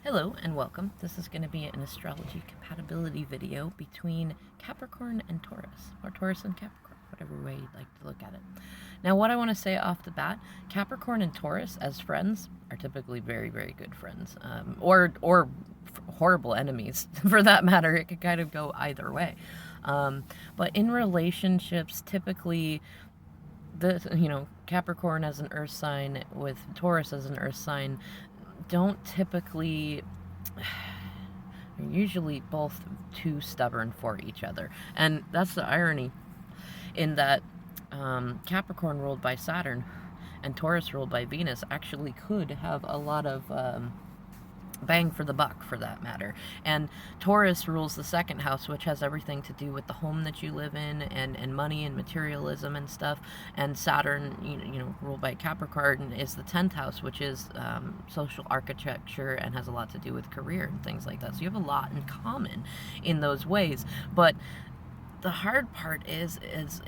Hello and welcome. This is going to be an astrology compatibility video between Capricorn and Taurus, or Taurus and Capricorn, whatever way you'd like to look at it. Now, what I want to say off the bat, Capricorn and Taurus as friends are typically very, very good friends, or horrible enemies for that matter. It could kind of go either way. But in relationships, typically, Capricorn as an earth sign with Taurus as an earth sign don't typically, are usually both too stubborn for each other. And that's the irony in that Capricorn ruled by Saturn and Taurus ruled by Venus actually could have a lot of bang for the buck, for that matter. And Taurus rules the second house, which has everything to do with the home that you live in and money and materialism and stuff. And Saturn, ruled by Capricorn, is the 10th house, which is social architecture and has a lot to do with career and things like that. So you have a lot in common in those ways. But the hard part is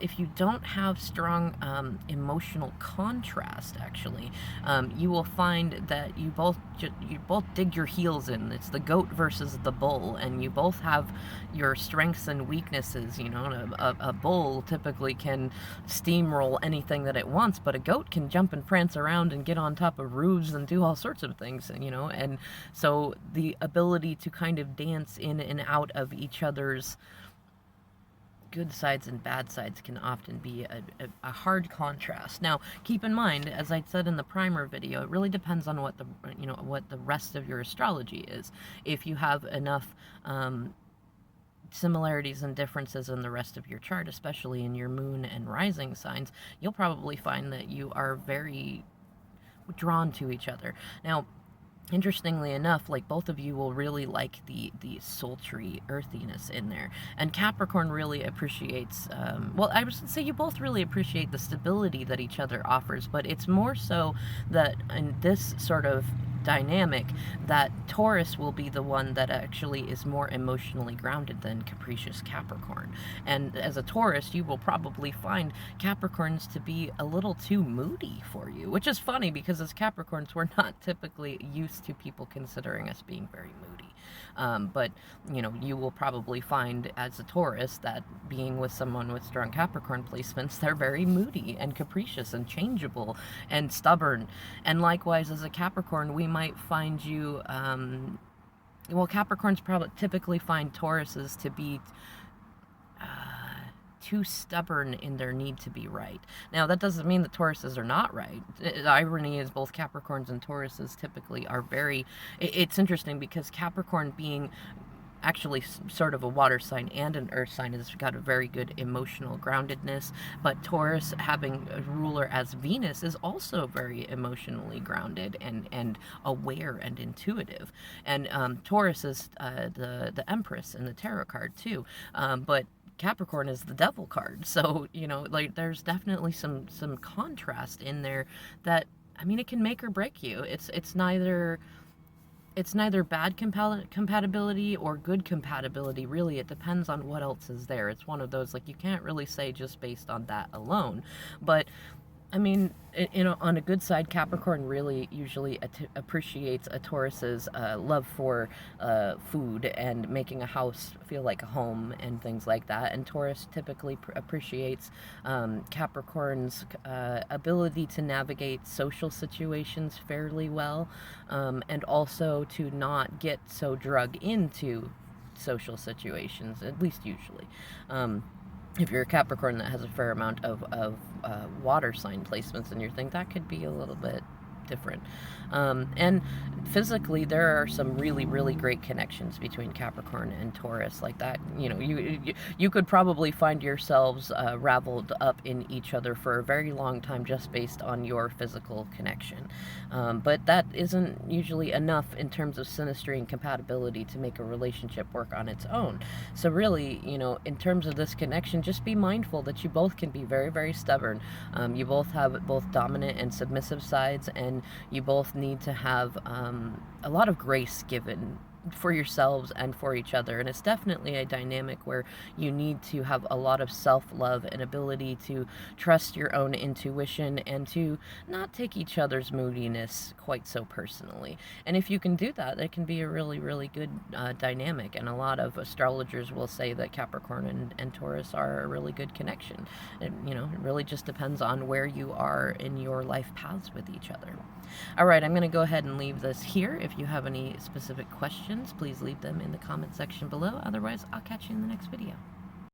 if you don't have strong emotional contrast, actually, you will find that you both dig your heels in. It's the goat versus the bull, and you both have your strengths and weaknesses. A bull typically can steamroll anything that it wants, but a goat can jump and prance around and get on top of roofs and do all sorts of things, and so the ability to kind of dance in and out of each other's good sides and bad sides can often be a hard contrast. Now, keep in mind, as I said in the primer video, it really depends on what the rest of your astrology is. If you have enough similarities and differences in the rest of your chart, especially in your moon and rising signs, you'll probably find that you are very drawn to each other. Now, interestingly enough, both of you will really like the sultry earthiness in there. And Capricorn really appreciates, I would say you both really appreciate the stability that each other offers, but it's more so that in this sort of dynamic that Taurus will be the one that actually is more emotionally grounded than capricious Capricorn. And as a Taurus, you will probably find Capricorns to be a little too moody for you, which is funny because as Capricorns, we're not typically used to people considering us being very moody. But you will probably find as a Taurus that being with someone with strong Capricorn placements, they're very moody and capricious and changeable and stubborn. And likewise, as a Capricorn, we might find you, Capricorns probably typically find Tauruses to be too stubborn in their need to be right. Now, that doesn't mean that Tauruses are not right. The irony is both Capricorns and Tauruses typically are very... It's interesting because Capricorn being actually sort of a water sign and an earth sign has got a very good emotional groundedness, but Taurus, having a ruler as Venus, is also very emotionally grounded and aware and intuitive. And Taurus is the Empress in the tarot card too, but Capricorn is the devil card. So, there's definitely some contrast in there that, it can make or break you. It's neither bad compatibility or good compatibility, really. It depends on what else is there. It's one of those, you can't really say just based on that alone. But on a good side, Capricorn really usually appreciates a Taurus's love for food and making a house feel like a home and things like that. And Taurus typically appreciates Capricorn's ability to navigate social situations fairly well, and also to not get so drug into social situations, at least usually. If you're a Capricorn that has a fair amount of water sign placements in your thing, that could be a little bit different. And physically, there are some really, really great connections between Capricorn and Taurus like that. You could probably find yourselves raveled up in each other for a very long time just based on your physical connection. But that isn't usually enough in terms of synastry and compatibility to make a relationship work on its own. So really, in terms of this connection, just be mindful that you both can be very, very stubborn. You both have both dominant and submissive sides, and you both need to have a lot of grace given for yourselves and for each other. And it's definitely a dynamic where you need to have a lot of self-love and ability to trust your own intuition and to not take each other's moodiness quite so personally. And if you can do that, it can be a really, really good dynamic. And a lot of astrologers will say that Capricorn and Taurus are a really good connection. It really just depends on where you are in your life paths with each other. All right, I'm going to go ahead and leave this here. If you have any specific questions, please leave them in the comment section below. Otherwise, I'll catch you in the next video.